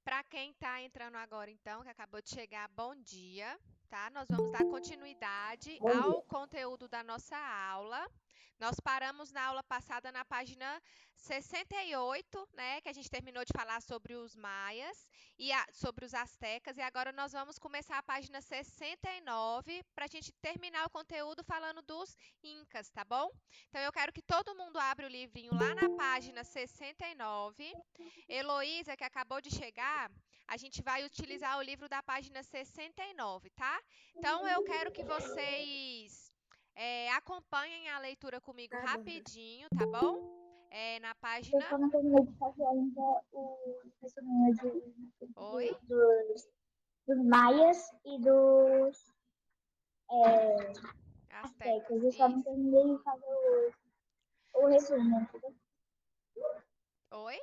Para quem está entrando agora, então, que acabou de chegar, bom dia, tá? Nós vamos dar continuidade Bom ao dia. conteúdo da nossa aula. Nós paramos na aula passada na página 68, né? Que a gente terminou de falar sobre os maias e sobre os astecas, e agora nós vamos começar a página 69 para a gente terminar o conteúdo falando dos incas, tá bom? Então eu quero que todo mundo abra o livrinho lá na página 69. Heloísa, que acabou de chegar, a gente vai utilizar o livro da página 69, tá? Então, eu quero que vocês acompanhem a leitura comigo Tá bom, já. rapidinho, tá bom? Na Eu página. só não terminei de fazer ainda o resuminho Oi? dos maias e dos astecas. Astecas, Eu só não isso. terminei de fazer o resumo, entendeu? Oi?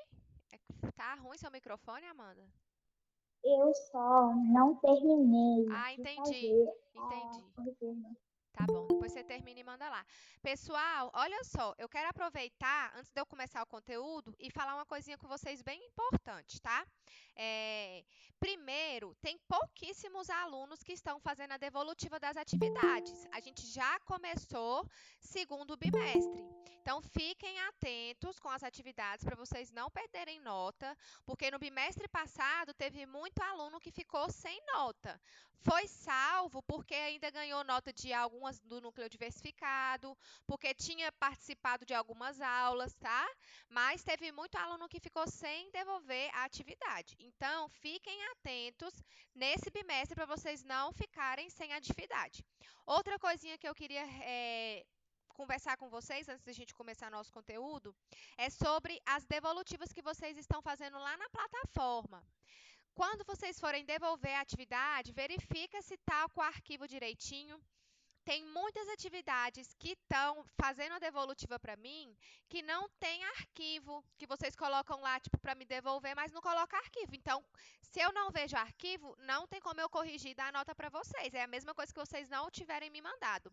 Tá ruim seu microfone, Amanda? Eu só não terminei Ah, de entendi. fazer Entendi. o resumo. Tá bom, depois você termina e manda lá. Pessoal, olha só, eu quero aproveitar, antes de eu começar o conteúdo, e falar uma coisinha com vocês bem importante, tá? Primeiro, tem pouquíssimos alunos que estão fazendo a devolutiva das atividades. A gente já começou segundo bimestre. Então, fiquem atentos com as atividades para vocês não perderem nota, porque no bimestre passado teve muito aluno que ficou sem nota. Foi salvo porque ainda ganhou nota de algumas do núcleo diversificado, porque tinha participado de algumas aulas, tá? Mas teve muito aluno que ficou sem devolver a atividade. Então, fiquem atentos nesse bimestre para vocês não ficarem sem atividade. Outra coisinha que eu queria conversar com vocês antes da gente começar nosso conteúdo é sobre as devolutivas que vocês estão fazendo lá na plataforma. Quando vocês forem devolver a atividade, verifica se está com o arquivo direitinho. Tem muitas atividades que estão fazendo a devolutiva para mim que não tem arquivo, que vocês colocam lá, tipo, para me devolver, mas não coloca arquivo. Então, se eu não vejo arquivo, não tem como eu corrigir e dar a nota para vocês. É a mesma coisa que vocês não tiverem me mandado.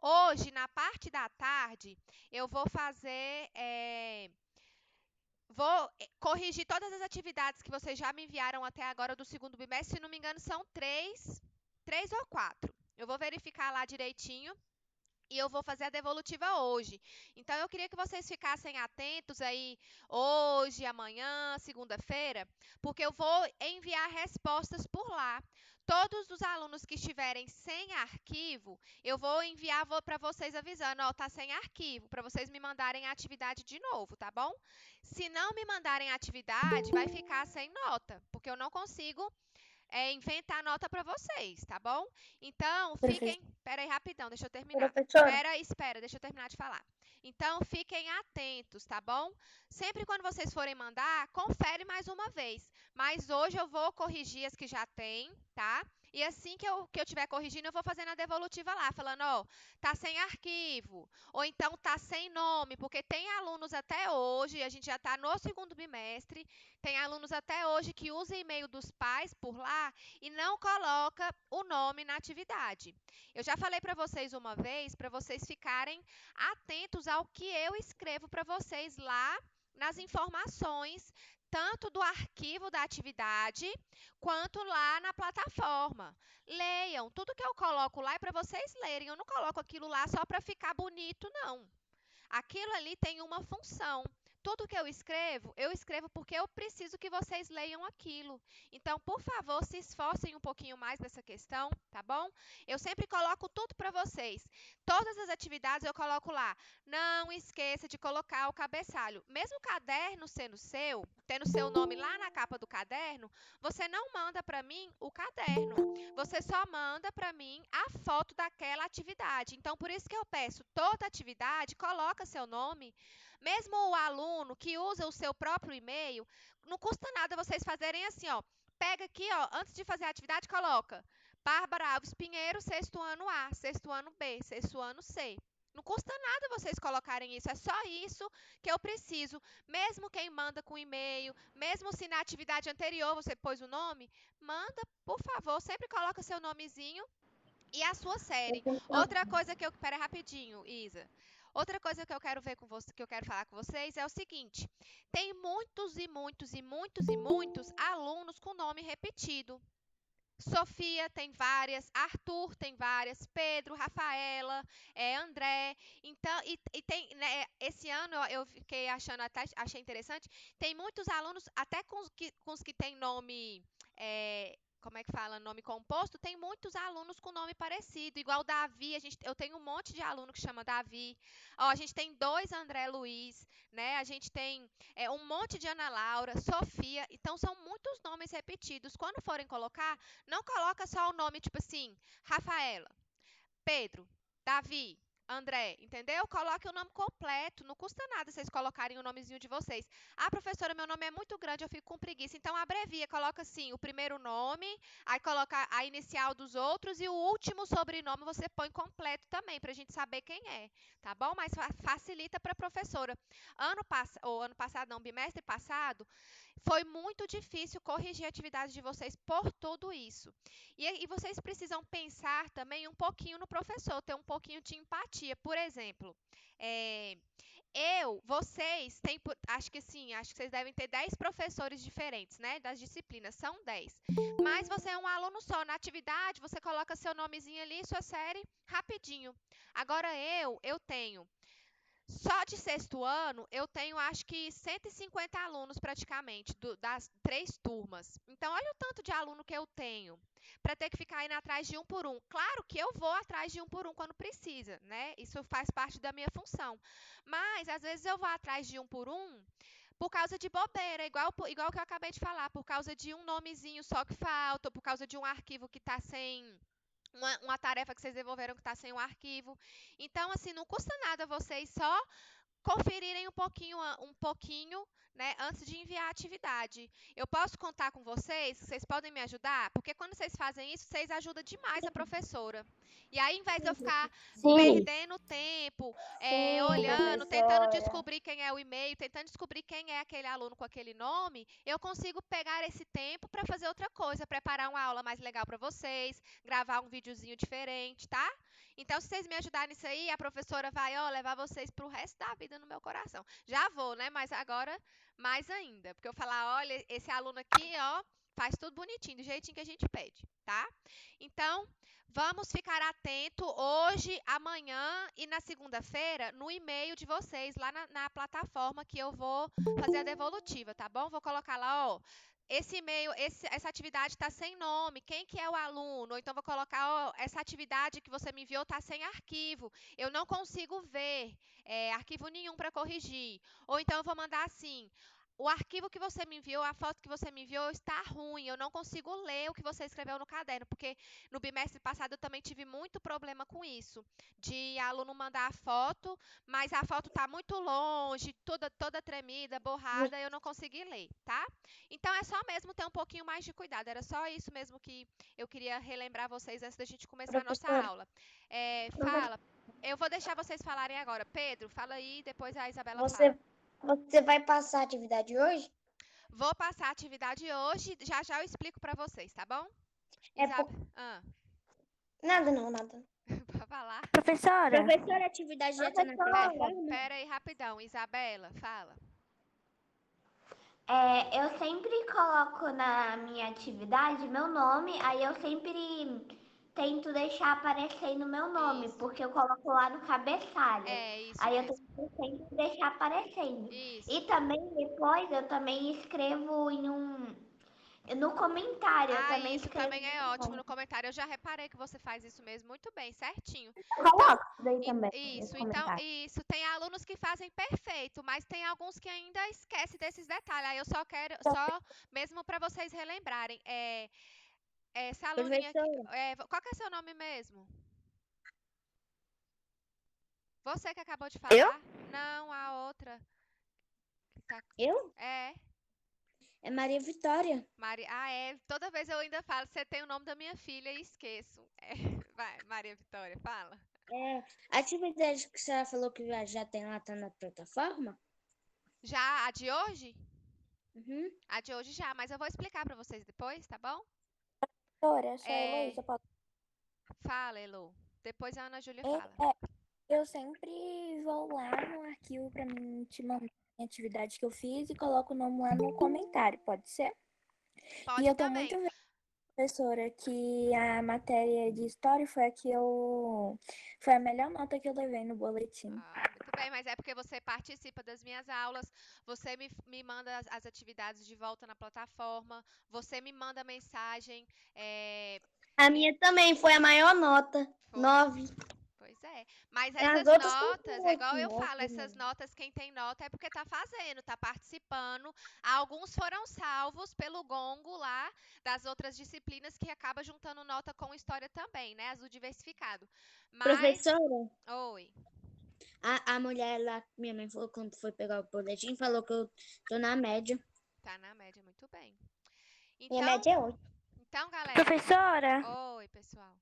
Hoje, na parte da tarde, eu vou fazer. Vou corrigir todas as atividades que vocês já me enviaram até agora do segundo bimestre. Se não me engano, são três ou quatro. Eu vou verificar lá direitinho e eu vou fazer a devolutiva hoje. Então, eu queria que vocês ficassem atentos aí hoje, amanhã, segunda-feira, porque eu vou enviar respostas por lá. Todos os alunos que estiverem sem arquivo, eu vou enviar para vocês avisando, ó, tá sem arquivo, para vocês me mandarem a atividade de novo, tá bom? Se não me mandarem a atividade, vai ficar sem nota, porque eu não consigo inventar nota para vocês, tá bom? Então, Professor, fiquem. Pera aí, rapidão, deixa eu terminar. professora, Espera, deixa eu terminar de falar. Então, fiquem atentos, tá bom? Sempre quando vocês forem mandar, confere mais uma vez. Mas hoje eu vou corrigir as que já tem, tá? E assim que eu tiver corrigindo, eu vou fazendo a devolutiva lá, falando, ó, tá sem arquivo, ou então tá sem nome, porque tem alunos até hoje, a gente já tá no segundo bimestre, tem alunos até hoje que usam e-mail dos pais por lá e não coloca o nome na atividade. Eu já falei para vocês uma vez, para vocês ficarem atentos ao que eu escrevo para vocês lá nas informações, tanto do arquivo da atividade, quanto lá na plataforma. Leiam, tudo que eu coloco lá é para vocês lerem. Eu não coloco aquilo lá só para ficar bonito, não. Aquilo ali tem uma função. Tudo que eu escrevo porque eu preciso que vocês leiam aquilo. Então, por favor, se esforcem um pouquinho mais nessa questão, tá bom? Eu sempre coloco tudo para vocês. Todas as atividades eu coloco lá. Não esqueça de colocar o cabeçalho. Mesmo o caderno sendo seu, tendo seu nome lá na capa do caderno, você não manda para mim o caderno. Você só manda para mim a foto daquela atividade. Então, por isso que eu peço, toda atividade, coloca seu nome. Mesmo o aluno que usa o seu próprio e-mail, não custa nada vocês fazerem assim, ó. Pega aqui, ó, antes de fazer a atividade, coloca Bárbara Alves Pinheiro, sexto ano A, sexto ano B, sexto ano C. Não custa nada vocês colocarem isso, é só isso que eu preciso. Mesmo quem manda com e-mail, mesmo se na atividade anterior você pôs o nome, manda, por favor, sempre coloca seu nomezinho e a sua série. professora, Outra coisa que eu. Pera rapidinho, Isa. Outra coisa que eu quero ver com você, que eu quero falar com vocês é o seguinte: tem muitos e muitos e muitos e muitos alunos com nome repetido. Sofia tem várias, Arthur tem várias, Pedro, Rafaela, André. Então, e tem, né, esse ano eu fiquei achando até achei interessante, tem muitos alunos, até com os que tem nome, como é que fala, nome composto, tem muitos alunos com nome parecido, igual Davi, eu tenho um monte de aluno que chama Davi. Ó, a gente tem dois André Luiz, né? A gente tem um monte de Ana Laura, Sofia, então são muitos nomes repetidos. Quando forem colocar, não coloca só o nome, tipo assim, Rafaela, Pedro, Davi, André, entendeu? Coloque o nome completo. Não custa nada vocês colocarem o nomezinho de vocês. Ah, professora, meu nome é muito grande, eu fico com preguiça. Então abrevia, coloca assim, o primeiro nome, aí coloca a inicial dos outros e o último sobrenome você põe completo também, pra gente saber quem é, tá bom? Mas facilita pra professora. Ano passado, não, bimestre passado, foi muito difícil corrigir a atividade de vocês por tudo isso. E vocês precisam pensar também um pouquinho no professor, ter um pouquinho de empatia. Por exemplo, é, vocês têm, acho que sim, acho que vocês devem ter 10 professores diferentes, né? Das disciplinas, são 10. Mas você é um aluno só. Na atividade, você coloca seu nomezinho ali, sua série, rapidinho. Agora eu tenho só de sexto ano, eu tenho acho que 150 alunos praticamente, das 3 turmas. Então, olha o tanto de aluno que eu tenho para ter que ficar indo atrás de um por um. Claro que eu vou atrás de um por um quando precisa, né? Isso faz parte da minha função. Mas, às vezes, eu vou atrás de um por causa de bobeira, igual que eu acabei de falar, por causa de um nomezinho só que falta, ou por causa de um arquivo que está sem uma tarefa que vocês desenvolveram que está sem o arquivo. Então, assim, não custa nada vocês só conferirem um pouquinho, né, antes de enviar a atividade. Eu posso contar com vocês? Vocês podem me ajudar? Porque quando vocês fazem isso, vocês ajudam demais a professora. E aí, ao invés de eu ficar Sim, perdendo tempo, sim, olhando, tentando professora. descobrir quem é o e-mail, tentando descobrir quem é aquele aluno com aquele nome, eu consigo pegar esse tempo para fazer outra coisa, preparar uma aula mais legal para vocês, gravar um videozinho diferente, tá? Então, se vocês me ajudarem nisso aí, a professora vai, ó, levar vocês pro resto da vida no meu coração. Já vou, né? Mas agora, mais ainda. Porque eu falar, olha, esse aluno aqui, ó, faz tudo bonitinho, do jeitinho que a gente pede, tá? Então, vamos ficar atento hoje, amanhã e na segunda-feira no e-mail de vocês, lá na plataforma que eu vou fazer a devolutiva, tá bom? Vou colocar lá, ó. Esse e-mail, essa atividade está sem nome, quem que é o aluno? Ou então vou colocar, ó, essa atividade que você me enviou está sem arquivo, eu não consigo ver arquivo nenhum para corrigir. Ou então eu vou mandar assim, o arquivo que você me enviou, a foto que você me enviou está ruim, eu não consigo ler o que você escreveu no caderno, porque no bimestre passado eu também tive muito problema com isso, de aluno mandar a foto, mas a foto está muito longe, toda tremida, borrada, eu não consegui ler, tá? Então é só mesmo ter um pouquinho mais de cuidado. Era só isso mesmo que eu queria relembrar vocês antes da gente começar a nossa Professora, aula. profe- Fala. Eu vou deixar vocês falarem agora. Pedro, fala aí, depois a Isabela fala. você, você vai passar a atividade hoje? Vou passar a atividade hoje, já já eu explico para vocês, tá bom? É por... Nada não, nada. Pra falar. Professora? Professora, a atividade já está na plataforma? Pera aí, rapidão. Isabela, fala. Eu sempre coloco na minha atividade meu nome, aí eu sempre tento deixar aparecendo meu nome, Isso. porque eu coloco lá no cabeçalho. É isso Aí eu mesmo. tento sempre deixar aparecendo. Isso. E também depois eu também escrevo no comentário, eu Ah, também isso escrevo também é meu ótimo nome. no comentário. Eu já reparei que você faz isso mesmo muito bem, certinho. Eu Então, coloco isso daí também nos então, comentários. isso. Tem alunos que fazem perfeito, mas tem alguns que ainda esquecem desses detalhes. Aí eu só quero, só mesmo para vocês relembrarem. Essa aluninha aqui, Professora, qual que é seu nome mesmo? Você que acabou de eu? falar? Não, a outra. Que tá... Eu? É, É Maria Vitória. Maria. Ah, é. Toda vez eu ainda falo, você tem o nome da minha filha e esqueço. Vai, Maria Vitória, fala. É, a atividade que a senhora falou que já tem lá, tá na plataforma? Já a de hoje? Uhum. A de hoje já, mas eu vou explicar para vocês depois, tá bom? Professora, essa É, Heloísa pode... fala, Elo. Depois a Ana Júlia É, fala. Eu sempre vou lá no arquivo para mim te mandar a atividade que eu fiz e coloco o nome lá no comentário, pode ser? E Pode eu tô muito também. feliz, professora, que a matéria de história foi a que eu... Foi a melhor nota que eu levei no boletim. Ah, muito bem, mas é porque você participa das minhas aulas, você me manda as atividades de volta na plataforma, você me manda mensagem, A me- minha também foi a maior nota, foi? 9. Pois é. Mas As essas outras foram notas, é igual eu 8, falo, essas notas, quem tem nota é porque tá fazendo, tá participando. Alguns foram salvos pelo gongo lá das outras disciplinas que acaba juntando nota com história também, né? Azul diversificado. Mas, Professora, oi, a mulher lá, minha mãe falou quando foi pegar o boletim, falou que eu tô na média. tá na média muito bem. Minha Então, média é 8. galera. Professora, Oi, pessoal.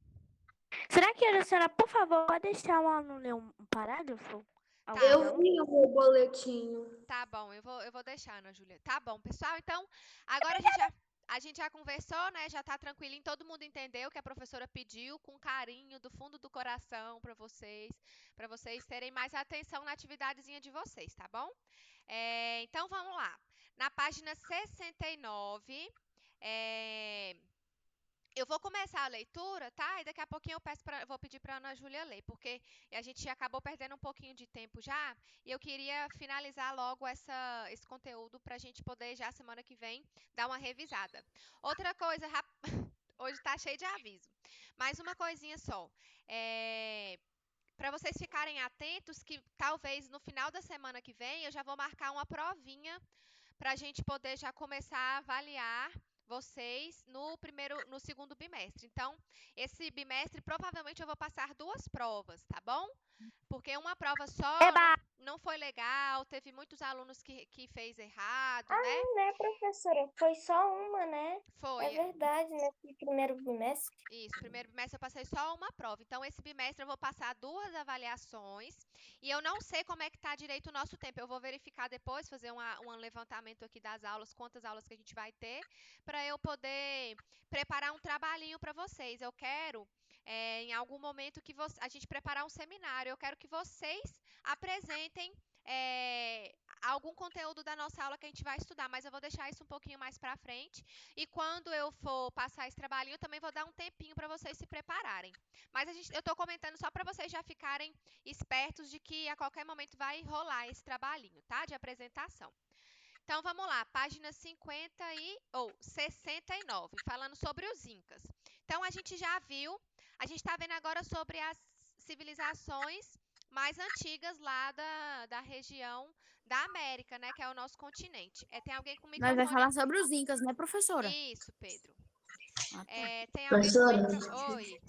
será que a senhora, por favor, pode deixar o aluno ler um parágrafo? Tá, Alguns alunos? Vi o meu boletim. tá bom, eu vou deixar, Ana Júlia. Tá bom, pessoal. Então, agora a gente já conversou, né? Já tá tranquilinho, todo mundo entendeu o que a professora pediu com carinho do fundo do coração para vocês terem mais atenção na atividadezinha de vocês, tá bom? Então vamos lá. Na página 69, é, eu vou começar a leitura, tá? E daqui a pouquinho eu vou pedir para Ana Júlia ler, porque a gente acabou perdendo um pouquinho de tempo já, e eu queria finalizar logo esse conteúdo para a gente poder já semana que vem dar uma revisada. Outra coisa, hoje tá cheio de aviso, mas uma coisinha só. Para vocês ficarem atentos que talvez no final da semana que vem eu já vou marcar uma provinha para a gente poder já começar a avaliar vocês no segundo bimestre. Então, esse bimestre provavelmente eu vou passar 2 provas, tá bom? Porque uma prova só Eba! não foi legal, teve muitos alunos que fez errado, né? Né, professora? Foi só uma, né? Foi. Verdade, nesse primeiro bimestre. Isso, primeiro bimestre eu passei só uma prova. Então, esse bimestre eu vou passar 2 avaliações. E eu não sei como é que está direito o nosso tempo. Eu vou verificar depois, fazer um levantamento aqui das aulas, quantas aulas que a gente vai ter, para eu poder preparar um trabalhinho para vocês. Eu quero, em algum momento, que a gente preparar um seminário. Eu quero que vocês apresentem algum conteúdo da nossa aula que a gente vai estudar, mas eu vou deixar isso um pouquinho mais para frente. E quando eu for passar esse trabalhinho, eu também vou dar um tempinho para vocês se prepararem. Mas eu estou comentando só para vocês já ficarem espertos de que a qualquer momento vai rolar esse trabalhinho, tá? De apresentação. Então vamos lá, página 69, falando sobre os Incas. Então a gente já viu, a gente está vendo agora sobre as civilizações mais antigas lá da região da América, né? Que é o nosso continente. Tem alguém com o Nós vai microfone. falar sobre os Incas, né, professora? Isso, Pedro. Ah, tá. Tem alguém com o Professora, microfone. Oi,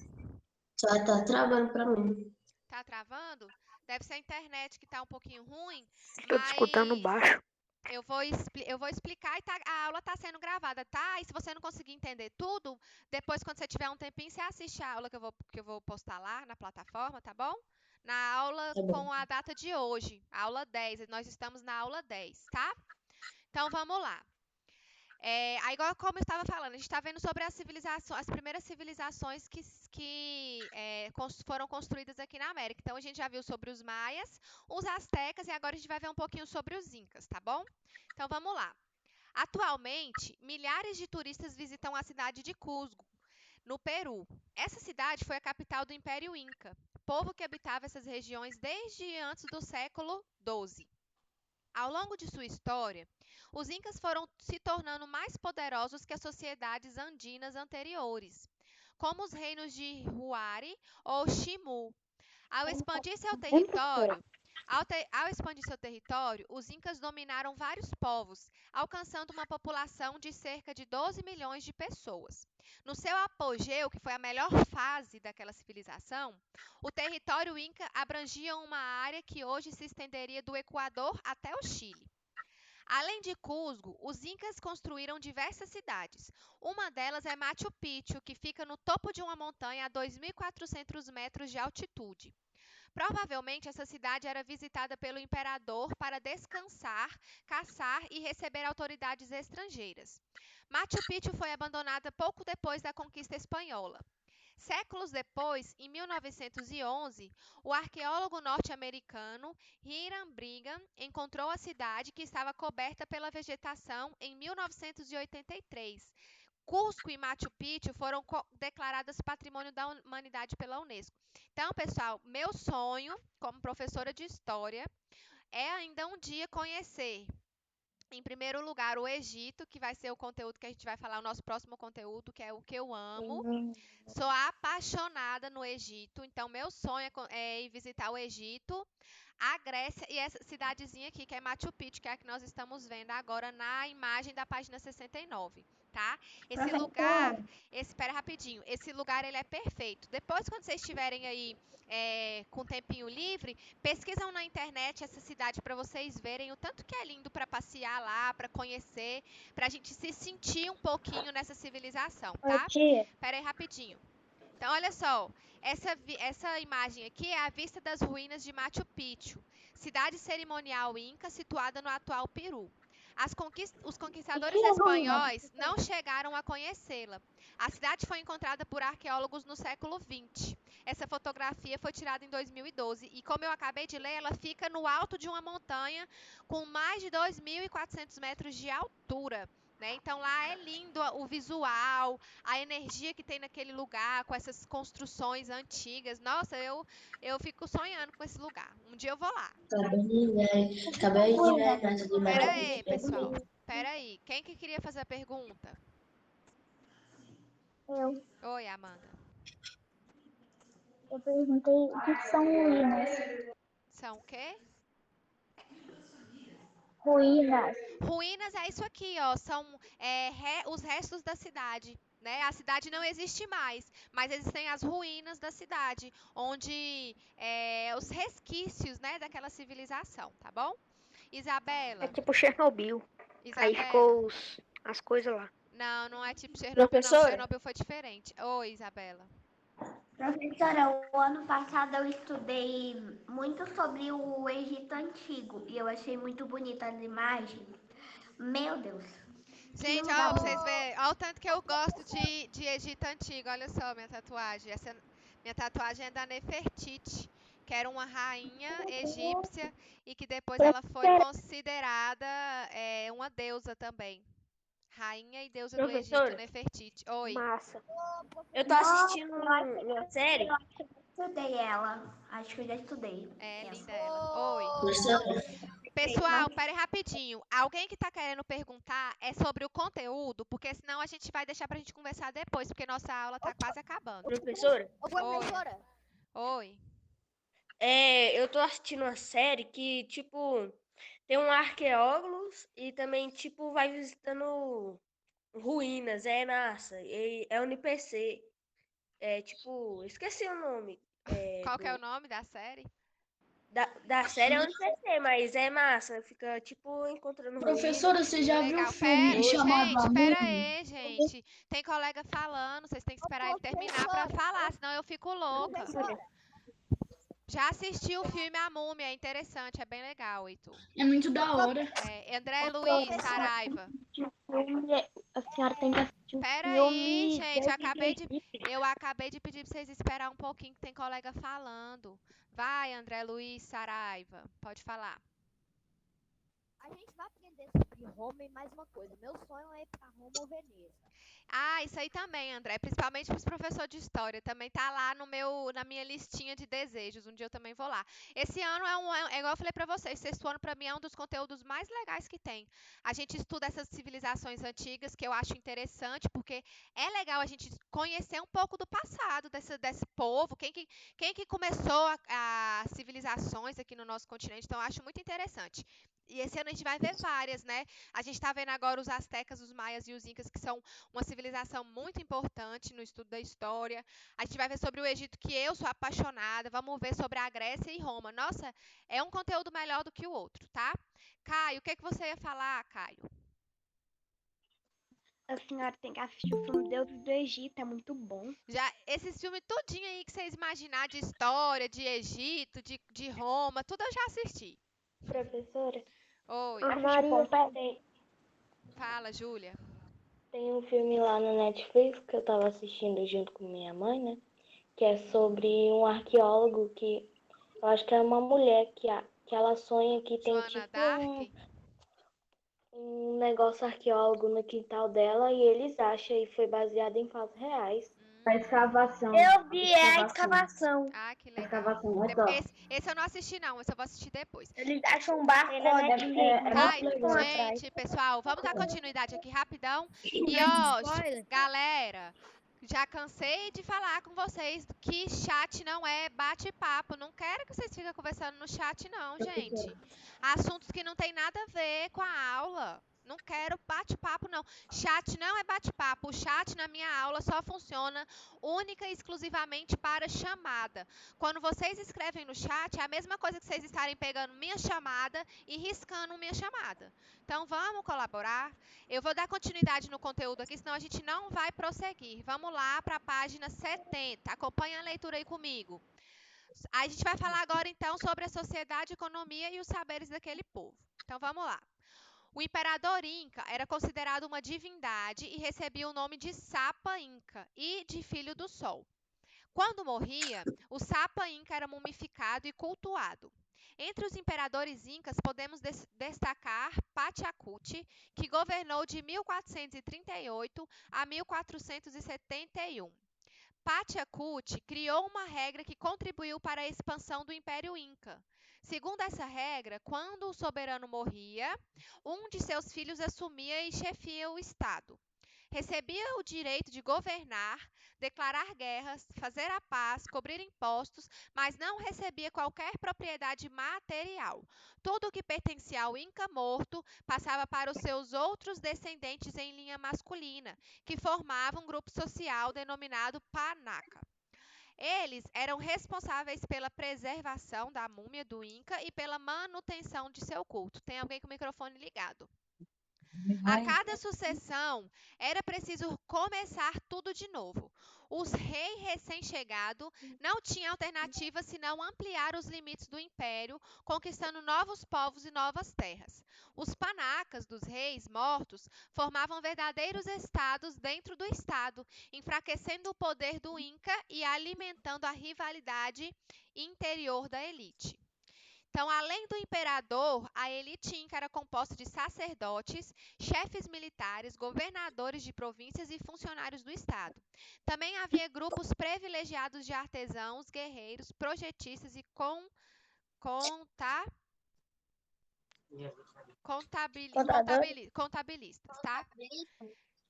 só tá travando pra mim. tá travando? Deve ser a internet que tá um pouquinho ruim, Estou te escutando mas baixo. eu vou explicar e a aula tá sendo gravada, tá? E se você não conseguir entender tudo, depois quando você tiver um tempinho, você assiste a aula que eu vou postar lá na plataforma, tá bom? Na aula Tá bom. com a data de hoje, a aula 10. Nós estamos na aula 10, tá? Então vamos lá. Aí, igual como eu estava falando, a gente está vendo sobre as primeiras civilizações que foram construídas aqui na América. Então, a gente já viu sobre os maias, os astecas e agora a gente vai ver um pouquinho sobre os incas, tá bom? Então, vamos lá. Atualmente, milhares de turistas visitam a cidade de Cusco, no Peru. Essa cidade foi a capital do Império Inca, povo que habitava essas regiões desde antes do século XII. Ao longo de sua história, os incas foram se tornando mais poderosos que as sociedades andinas anteriores, como os reinos de Huari ou Chimu. Ao expandir seu território, os incas dominaram vários povos, alcançando uma população de cerca de 12 milhões de pessoas. No seu apogeu, que foi a melhor fase daquela civilização, o território inca abrangia uma área que hoje se estenderia do Equador até o Chile. Além de Cusco, os incas construíram diversas cidades. Uma delas é Machu Picchu, que fica no topo de uma montanha a 2.400 metros de altitude. Provavelmente essa cidade era visitada pelo imperador para descansar, caçar e receber autoridades estrangeiras. Machu Picchu foi abandonada pouco depois da conquista espanhola. Séculos depois, em 1911, o arqueólogo norte-americano Hiram Brigham encontrou a cidade que estava coberta pela vegetação em 1983. Cusco e Machu Picchu foram declaradas Patrimônio da Humanidade pela Unesco. Então, pessoal, meu sonho como professora de história é ainda um dia conhecer, em primeiro lugar, o Egito, que vai ser o conteúdo que a gente vai falar, o nosso próximo conteúdo, que é o que eu amo. Sou apaixonada no Egito, então meu sonho é ir visitar o Egito, a Grécia e essa cidadezinha aqui, que é Machu Picchu, que é a que nós estamos vendo agora na imagem da página 69, tá? Esse lugar, espera rapidinho, esse lugar ele é perfeito. Depois, quando vocês estiverem aí com tempinho livre, pesquisam na internet essa cidade para vocês verem o tanto que é lindo para passear lá, para conhecer, para a gente se sentir um pouquinho nessa civilização, tá? Espera aí rapidinho. Então, olha só, essa imagem aqui é a vista das ruínas de Machu Picchu, cidade cerimonial inca situada no atual Peru. Os conquistadores espanhóis não chegaram a conhecê-la. A cidade foi encontrada por arqueólogos no século XX. Essa fotografia foi tirada em 2012 e, como eu acabei de ler, ela fica no alto de uma montanha com mais de 2.400 metros de altura. Né? Então, lá é lindo o visual, a energia que tem naquele lugar, com essas construções antigas. Nossa, eu fico sonhando com esse lugar. Um dia eu vou lá. Acabei de ver nessa de Pera Machu aí, Picchu. pessoal. Pera aí. Quem que queria fazer a pergunta? Eu Oi, Amanda. perguntei o que são ruínas. São o quê? Ruínas. Ruínas é isso aqui, ó. São os restos da cidade. Né? A cidade não existe mais, mas existem as ruínas da cidade, onde os resquícios, né, daquela civilização, tá bom? É Isabela. tipo Chernobyl. Aí Isabela. ficou as coisas lá. Não, não é tipo Chernobyl, não. Professora? Chernobyl foi diferente. Oi, Isabela. Professora, o ano passado eu estudei muito sobre o Egito Antigo e eu achei muito bonita as imagens. Meu Deus, que Gente, lugar ó, pra vocês bonito. verem, ó o tanto que eu gosto de Egito Antigo. Olha só minha tatuagem. Minha tatuagem é da Nefertiti, que era uma rainha egípcia e que depois ela foi considerada uma deusa também. Rainha e deusa do Egito, Professora, Nefertiti. Oi. Massa. eu tô assistindo uma série. Eu acho que eu já estudei ela. Acho que eu já estudei É essa. linda ela. Oi. Professora, Pessoal, pera aí rapidinho. Alguém que tá querendo perguntar é sobre o conteúdo, porque senão a gente vai deixar pra gente conversar depois, porque nossa aula tá quase acabando. Professora, Oi. Oi. eu tô assistindo uma série que, tipo, tem um arqueólogo e também, tipo, vai visitando ruínas, é massa, é um NPC. É, tipo, esqueci o nome Qual que é o nome da série? da série, é um NPC, mas é massa, fica, tipo, encontrando ruínas. professora, você já viu um Legal. filme chamado A Gente, pera Múmia? aí, gente. Tem colega falando, vocês têm que esperar ele terminar pra falar, senão eu fico louca. Já assisti o filme A Múmia, é interessante, é bem legal, Heitor. É muito da hora. André Luiz, Saraiva. A senhora tem que assistir um Pera aí, filme gente, de eu acabei de pedir pra vocês esperar um pouquinho que tem colega falando. Vai, André Luiz, Saraiva, pode falar. A gente vai aprender sobre Roma e mais uma coisa. Meu sonho é ir para Roma ou Veneza. Ah, isso aí também, André, principalmente para os professores de história, também tá lá na minha listinha de desejos. Um dia eu também vou lá. Esse ano é igual eu falei para vocês, sexto ano para mim é um dos conteúdos mais legais que tem. A gente estuda essas civilizações antigas, que eu acho interessante, porque é legal a gente conhecer um pouco do passado desse povo, quem que começou as civilizações aqui no nosso continente. Então eu acho muito interessante. E esse ano a gente vai ver várias, né? A gente está vendo agora os astecas, os maias e os incas, que são uma civilização muito importante no estudo da história. A gente vai ver sobre o Egito, que eu sou apaixonada. Vamos ver sobre a Grécia e Roma. Nossa, é um conteúdo melhor do que o outro, tá? Caio, o que você ia falar, Caio? A senhora tem que assistir o filme Deuses do Egito, é muito bom. Já esses filmes tudinho aí que vocês imaginar de história, de Egito, de Roma, tudo eu já assisti. Professora, Oi, fala, Júlia. tem um filme lá na Netflix que eu tava assistindo junto com minha mãe, né? que é sobre um arqueólogo que eu acho que é uma mulher que ela sonha que tem Joana tipo Dark? um negócio arqueólogo no quintal dela e eles acham e foi baseado em fatos reais. A Hum. escavação. Eu vi a Escavação. escavação. Ah, que A legal. escavação é top. Esse eu não assisti, não. Esse eu vou assistir depois. Eles acham um barco Tem na Netflix. de Ai, muito tempo atrás. gente, pessoal, vamos dar continuidade aqui rapidão. E ó, Spoiler. galera, já cansei de falar com vocês que chat não é bate-papo. Não quero que vocês fiquem conversando no chat, não, gente. Assuntos que não tem nada a ver com a aula. Não quero bate-papo, não. Chat não é bate-papo. O chat na minha aula só funciona única e exclusivamente para chamada. Quando vocês escrevem no chat, é a mesma coisa que vocês estarem pegando minha chamada e riscando minha chamada. Então, vamos colaborar. Eu vou dar continuidade no conteúdo aqui, senão a gente não vai prosseguir. Vamos lá para a página 70. Acompanha a leitura aí comigo. A gente vai falar agora, então, sobre a sociedade, economia e os saberes daquele povo. Então, vamos lá. O imperador Inca era considerado uma divindade e recebia o nome de Sapa Inca e de Filho do Sol. Quando morria, o Sapa Inca era mumificado e cultuado. Entre os imperadores incas, podemos destacar Pachacuti, que governou de 1438 a 1471. Pachacuti criou uma regra que contribuiu para a expansão do Império Inca. Segundo essa regra, quando o soberano morria, um de seus filhos assumia e chefia o Estado. Recebia o direito de governar, declarar guerras, fazer a paz, cobrir impostos, mas não recebia qualquer propriedade material. Tudo o que pertencia ao Inca morto passava para os seus outros descendentes em linha masculina, que formavam um grupo social denominado Panaca. Eles eram responsáveis pela preservação da múmia do Inca e pela manutenção de seu culto. Tem alguém com o microfone ligado? A cada sucessão era preciso começar tudo de novo. Os reis recém-chegados não tinham alternativa senão ampliar os limites do império, conquistando novos povos e novas terras. Os panacas dos reis mortos formavam verdadeiros estados dentro do estado, enfraquecendo o poder do Inca e alimentando a rivalidade interior da elite. Então, além do imperador, a elite inca era composta de sacerdotes, chefes militares, governadores de províncias e funcionários do Estado. Também havia grupos privilegiados de artesãos, guerreiros, projetistas e contabilistas, tá?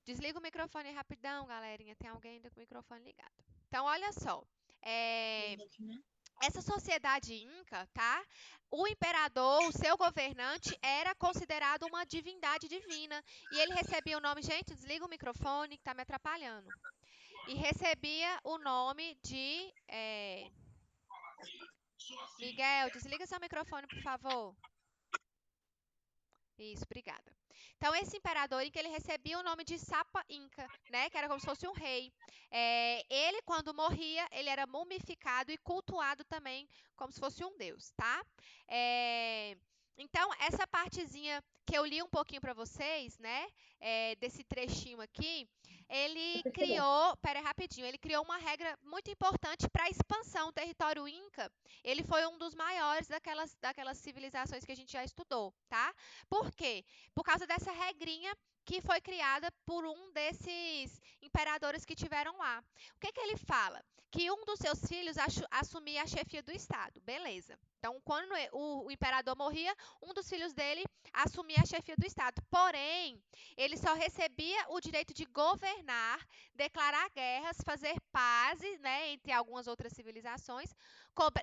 Desliga o microfone rapidão, galerinha. Tem alguém ainda com o microfone ligado. Então, olha só. Essa sociedade inca, tá? O imperador, o seu governante, era considerado uma divindade divina. E ele recebia o nome... Gente, desliga o microfone que tá me atrapalhando. E recebia o nome de... Miguel, desliga seu microfone, por favor. Isso, obrigada. Então, esse imperador Inca, ele recebia o nome de Sapa Inca, né? Que era como se fosse um rei. Ele, quando morria, ele era mumificado e cultuado também como se fosse um deus, tá? Então, essa partezinha que eu li um pouquinho para vocês, né? Desse trechinho aqui, ele criou... Pera aí, rapidinho. Ele criou uma regra muito importante para a expansão. O território Inca, ele foi um dos maiores daquelas civilizações que a gente já estudou, tá? Por quê? Por causa dessa regrinha que foi criada por um desses imperadores que tiveram lá. O que ele fala? Que um dos seus filhos assumia a chefia do Estado. Beleza. Então, quando o imperador morria, um dos filhos dele assumia a chefia do Estado. Porém, ele só recebia o direito de governar, declarar guerras, fazer pazes, né, entre algumas outras civilizações,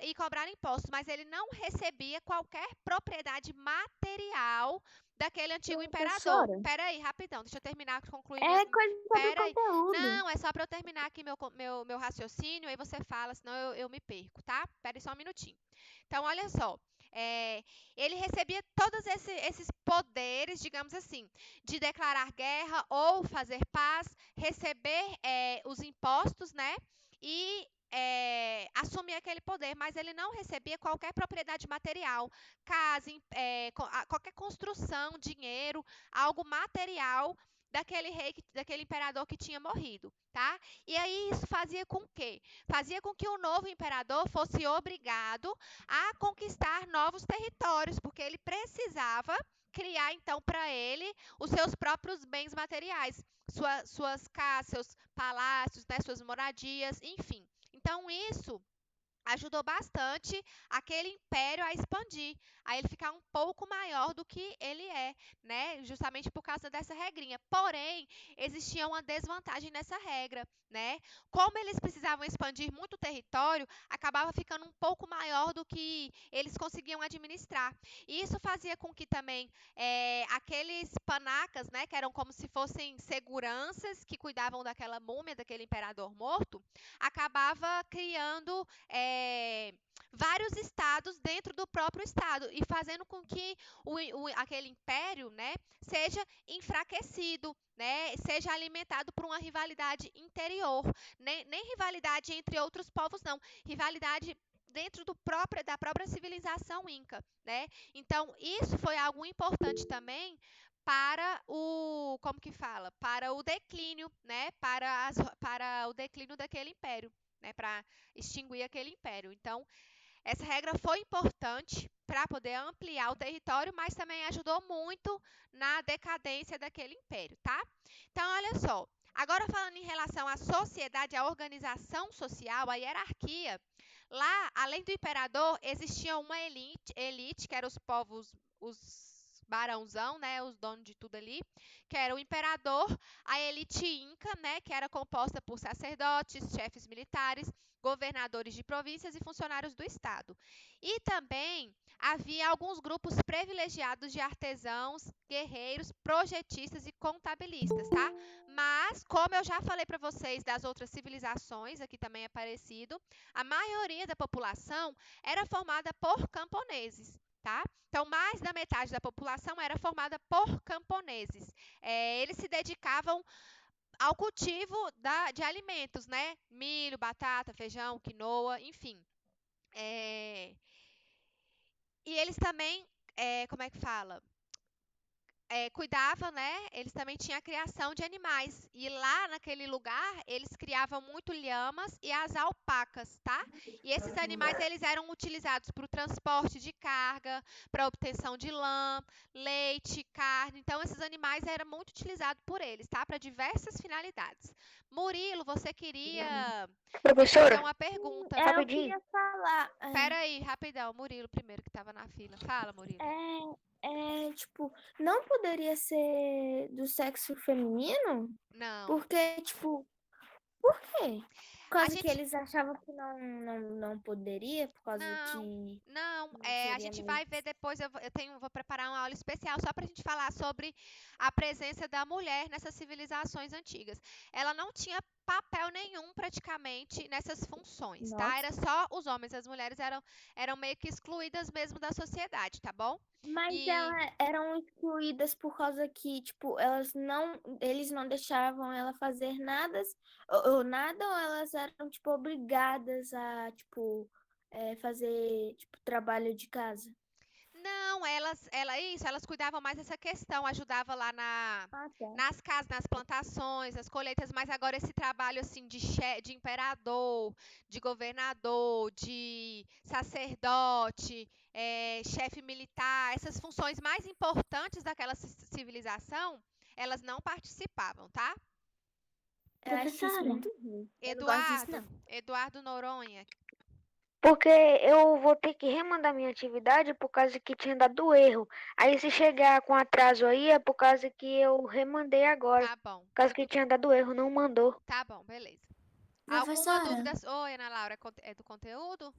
e cobrar impostos, mas ele não recebia qualquer propriedade material daquele antigo imperador. Pera aí, rapidão, deixa eu terminar, concluir É coisa sobre Pera aí. conteúdo. Não, é só para eu terminar aqui meu raciocínio, aí você fala, senão eu me perco, tá? Pera aí só um minutinho. Então, olha só. Ele recebia todos esses poderes, digamos assim, de declarar guerra ou fazer paz, receber os impostos, né? E assumir aquele poder, mas ele não recebia qualquer propriedade material, casa, qualquer construção, dinheiro, algo material daquele rei, daquele imperador que tinha morrido, tá? E aí isso fazia com que? Fazia com que o novo imperador fosse obrigado a conquistar novos territórios, porque ele precisava criar então para ele os seus próprios bens materiais, suas casas, seus palácios, né, suas moradias, enfim. Então isso ajudou bastante aquele império a expandir, a ele ficar um pouco maior do que ele é, né? Justamente por causa dessa regrinha. Porém, existia uma desvantagem nessa regra, né? Como eles precisavam expandir muito o território, acabava ficando um pouco maior do que eles conseguiam administrar. E isso fazia com que também aqueles panacas, né, que eram como se fossem seguranças que cuidavam daquela múmia, daquele imperador morto, acabava criando vários estados dentro do próprio estado e fazendo com que aquele império, né, seja enfraquecido, né, seja alimentado por uma rivalidade interior, nem rivalidade entre outros povos, não, rivalidade dentro da própria civilização inca, né? Então isso foi algo importante também para o, como que fala? Para o declínio, né? Para o declínio daquele império, né? Para extinguir aquele império. Então, essa regra foi importante para poder ampliar o território, mas também ajudou muito na decadência daquele império, tá? Então, olha só. Agora falando em relação à sociedade, à organização social, à hierarquia, lá, além do imperador, existia uma elite que eram os povos, os barãozão, né, os donos de tudo ali, que era o imperador, a elite inca, né, que era composta por sacerdotes, chefes militares, governadores de províncias e funcionários do Estado. E também havia alguns grupos privilegiados de artesãos, guerreiros, projetistas e contabilistas, tá? Mas, como eu já falei para vocês das outras civilizações, aqui também é parecido, a maioria da população era formada por camponeses. Tá? Então, mais da metade da população era formada por camponeses. Eles se dedicavam ao cultivo de alimentos, né? Milho, batata, feijão, quinoa, enfim. E eles também, como é que fala? Cuidavam, né? Eles também tinham a criação de animais. E lá naquele lugar, eles criavam muito lhamas e as alpacas, tá? E esses animais, eles eram utilizados para o transporte de carga, para a obtenção de lã, leite, carne. Então, esses animais eram muito utilizados por eles, tá? Para diversas finalidades. Murilo, você queria fazer Professora, uma pergunta. Eu rapidinho. queria falar. Pera aí, rapidão. Murilo primeiro, que estava na fila. Fala, Murilo. Tipo, não poderia ser do sexo feminino? Não. Porque, tipo, por quê? Por A causa que gente eles achavam que não poderia, por causa Não, que não, não a seria gente meio. vai ver depois, vou preparar uma aula especial só para a gente falar sobre a presença da mulher nessas civilizações antigas. Ela não tinha papel nenhum praticamente nessas funções, tá? Nossa. Era só os homens, as mulheres eram meio que excluídas mesmo da sociedade, tá bom? Mas E elas eram excluídas por causa que, tipo, eles não deixavam ela fazer nada, ou elas eram, tipo, obrigadas a, tipo, fazer, tipo, trabalho de casa. Não, elas cuidavam mais dessa questão, ajudava lá Ah, tá. nas casas, nas plantações, nas colheitas, mas agora esse trabalho assim de imperador, de governador, de sacerdote, chefe militar, essas funções mais importantes daquela civilização, elas não participavam, tá? Eu acho isso Professora, muito ruim. Eu não gosto disso, não. Eduardo Noronha. Porque eu vou ter que remandar minha atividade por causa que tinha dado erro. Aí se chegar com atraso aí é por causa que eu remandei agora. Tá bom, Por causa que tinha dado erro, não mandou. tá bom, beleza. Alguma professora, dúvida? Oi, Ana Laura, é do conteúdo?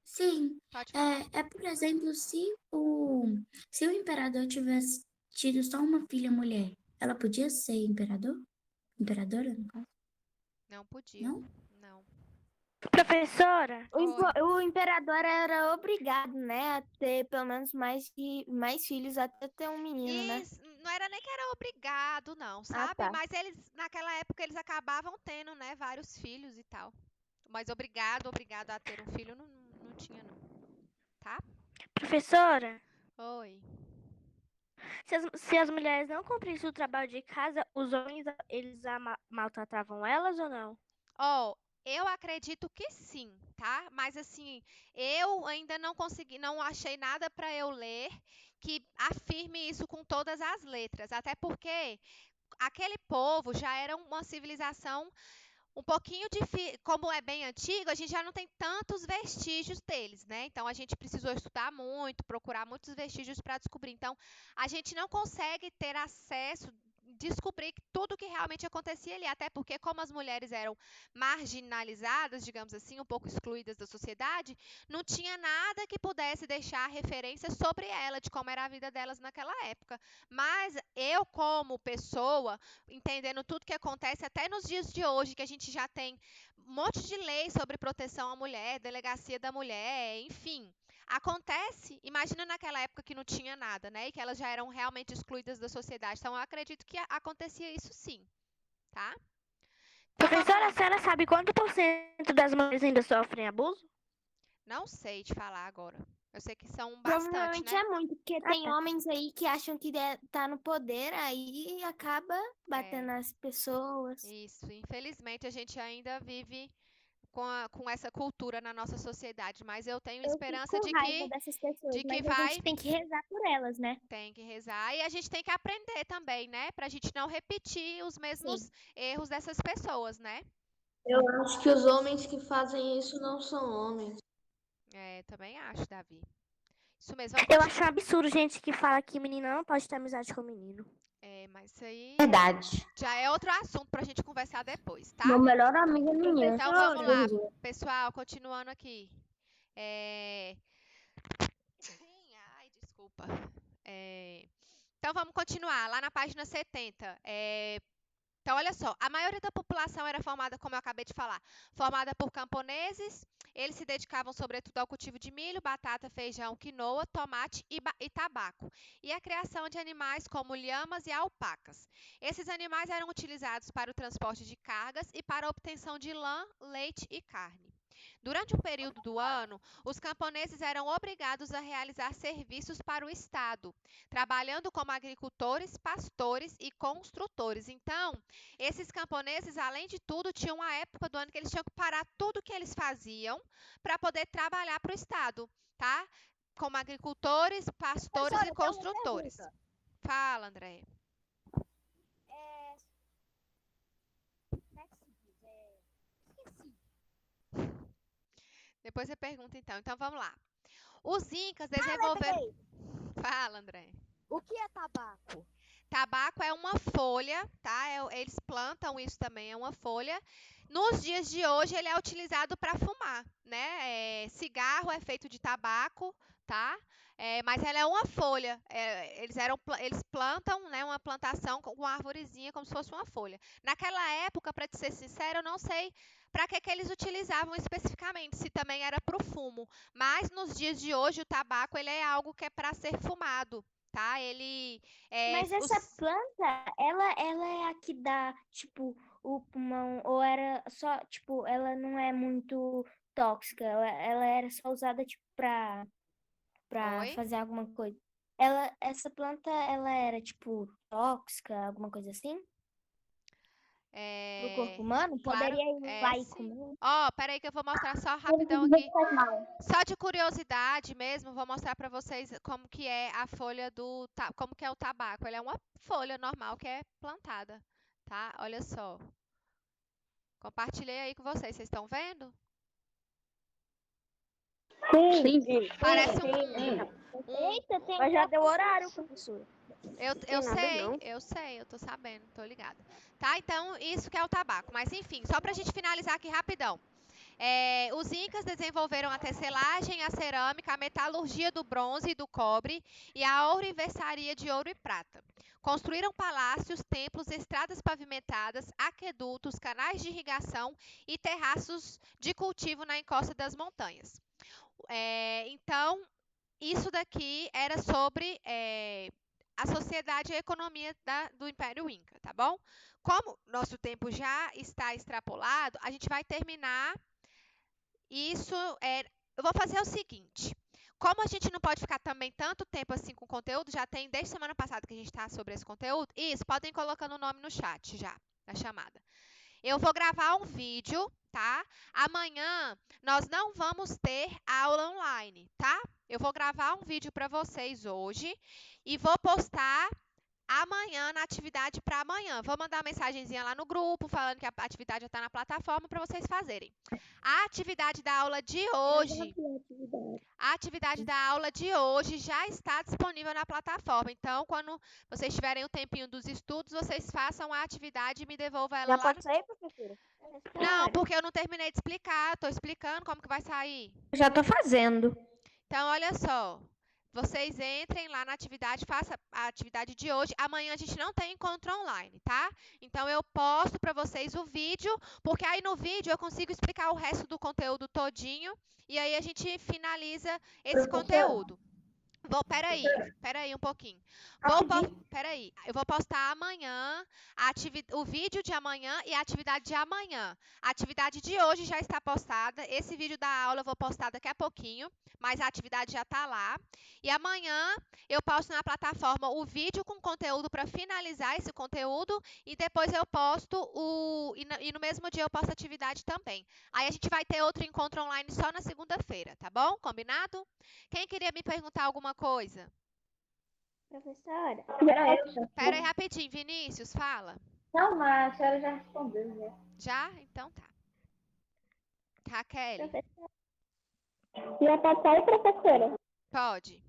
sim, Pode falar. por exemplo, se o imperador tivesse tido só uma filha mulher, ela podia ser imperador? Imperadora, no caso? Não podia. Não? Não. Professora, Oi. O imperador era obrigado, né, a ter pelo menos mais filhos até ter um menino, né? Isso, não era nem que era obrigado, não, Ah, sabe? tá. Mas eles, naquela época, eles acabavam tendo, né, vários filhos e tal. Mas obrigado a ter um filho, não tinha, não. Tá? professora, Oi. Se as mulheres não cumprissem o trabalho de casa, os homens, eles maltratavam elas ou não? Ó, eu acredito que sim, tá? Mas assim, eu ainda não consegui, não achei nada para eu ler que afirme isso com todas as letras, até porque aquele povo já era uma civilização um pouquinho difícil, como é bem antigo, a gente já não tem tantos vestígios deles, né? Então a gente precisou estudar muito, procurar muitos vestígios para descobrir. Então a gente não consegue ter acesso, descobrir tudo o que realmente acontecia ali, até porque como as mulheres eram marginalizadas, digamos assim, um pouco excluídas da sociedade, não tinha nada que pudesse deixar referência sobre ela, de como era a vida delas naquela época. Mas eu, como pessoa, entendendo tudo que acontece até nos dias de hoje, que a gente já tem um monte de lei sobre proteção à mulher, delegacia da mulher, enfim. Acontece, imagina naquela época que não tinha nada, né? E que elas já eram realmente excluídas da sociedade. Então, eu acredito que acontecia isso sim, tá? Então, vamos Professora, lá. a senhora sabe quanto por cento das mulheres ainda sofrem abuso? Não sei te falar agora. Eu sei que são bastante, Provavelmente né? é muito, porque Ah, tem tá. homens aí que acham que tá no poder, aí acaba batendo nas pessoas. Isso. Infelizmente, a gente ainda vive com essa cultura na nossa sociedade, mas eu tenho Eu fico esperança com raiva dessas pessoas, de que mas a vai gente tem que rezar por elas, né? tem que rezar e a gente tem que aprender também, né? Pra gente não repetir os Sim. mesmos erros dessas pessoas, né? Eu acho que os homens que fazem isso não são homens. É, também acho, Davi. Isso mesmo, vamos Eu continuar. acho um absurdo gente que fala que menina não pode ter amizade com menino. É, mas isso aí Verdade. já é outro assunto pra gente conversar depois, tá? Meu melhor amigo é menina. Então vamos lá, Professora. pessoal, continuando aqui. É... Ai, desculpa. É, Então vamos continuar, lá na página 70. Então, olha só, a maioria da população era formada, como eu acabei de falar, formada por camponeses. Eles se dedicavam, sobretudo, ao cultivo de milho, batata, feijão, quinoa, tomate e tabaco, e a criação de animais como lhamas e alpacas. Esses animais eram utilizados para o transporte de cargas e para a obtenção de lã, leite e carne. Durante um período do ano, os camponeses eram obrigados a realizar serviços para o Estado, trabalhando como agricultores, pastores e construtores. Então, esses camponeses, além de tudo, tinham uma época do ano que eles tinham que parar tudo que eles faziam para poder trabalhar para o Estado, tá? Como agricultores, pastores Professora, e eu tenho uma construtores. pergunta. Fala, André. É... Como é que se diz? Esqueci. Depois você pergunta então. Então vamos lá. Os incas desenvolveram. Lembrei. Fala, André. O que é tabaco? Tabaco é uma folha, tá? Eles plantam isso também, é uma folha. Nos dias de hoje, ele é utilizado para fumar, né? Cigarro é feito de tabaco, tá? Mas ela é uma folha. Eles plantam, né, uma plantação com uma arvorezinha como se fosse uma folha. Naquela época, para te ser sincero, eu não sei para que eles utilizavam especificamente, se também era para o fumo. Mas nos dias de hoje, o tabaco ele é algo que é para ser fumado, tá? Mas essa planta, ela é a que dá, tipo, o pulmão, ou era só, tipo, ela não é muito tóxica, ela era só usada, tipo, pra Oi? fazer alguma coisa. Essa planta, ela era, tipo, tóxica, alguma coisa assim? Pro corpo humano? Claro, Poderia ir lá e sim. comer? Ó, peraí que eu vou mostrar só rapidão aqui. Só de curiosidade mesmo, vou mostrar pra vocês como que é a folha como que é o tabaco. Ele é uma folha normal que é plantada, tá? Olha só. Compartilhei aí com vocês. Vocês estão vendo? Sim. Parece Eita, tem Mas já deu horário, professora. Eu nada, sei, não. eu tô sabendo, tô ligada. Tá? Então, isso que é o tabaco. Mas enfim, só pra gente finalizar aqui rapidão. Os incas desenvolveram a tecelagem, a cerâmica, a metalurgia do bronze e do cobre e a ourivesaria de ouro e prata. Construíram palácios, templos, estradas pavimentadas, aquedutos, canais de irrigação e terraços de cultivo na encosta das montanhas. Então, isso daqui era sobre a sociedade e a economia do Império Inca, tá bom? Como nosso tempo já está extrapolado, a gente vai terminar isso. Eu vou fazer o seguinte: Como a gente não pode ficar também tanto tempo assim com conteúdo, já tem desde semana passada que a gente está sobre esse conteúdo. Isso, podem ir colocando o nome no chat já, na chamada. Eu vou gravar um vídeo, tá? Amanhã nós não vamos ter aula online, tá? Eu vou gravar um vídeo para vocês hoje e vou postar amanhã na atividade para amanhã. Vou mandar uma mensagenzinha lá no grupo falando que a atividade já está na plataforma para vocês fazerem. A atividade da aula de hoje, a atividade da aula de hoje já está disponível na plataforma. Então, quando vocês tiverem o tempinho dos estudos, vocês façam a atividade e me devolvam ela Já lá. pode sair, professora? Não, porque eu não terminei de explicar. Estou explicando como que vai sair. Já tô fazendo. Então, olha só. Vocês entrem lá na atividade, façam a atividade de hoje. Amanhã a gente não tem encontro online, tá? Então, eu posto para vocês o vídeo, porque aí no vídeo eu consigo explicar o resto do conteúdo todinho. E aí a gente finaliza esse conteúdo. Peraí um pouquinho. Peraí, eu vou postar amanhã o vídeo de amanhã e a atividade de amanhã. A atividade de hoje já está postada. Esse vídeo da aula eu vou postar daqui a pouquinho, mas a atividade já está lá. E amanhã eu posto na plataforma o vídeo com conteúdo para finalizar esse conteúdo e depois eu posto e no mesmo dia eu posto a atividade também. Aí a gente vai ter outro encontro online só na segunda-feira, tá bom? Combinado? Quem queria me perguntar alguma coisa? Professora? Pera aí rapidinho, Vinícius, fala. Não, mas a senhora já respondeu, né? Já? Então tá. Raquel, E a papai, professora? pode.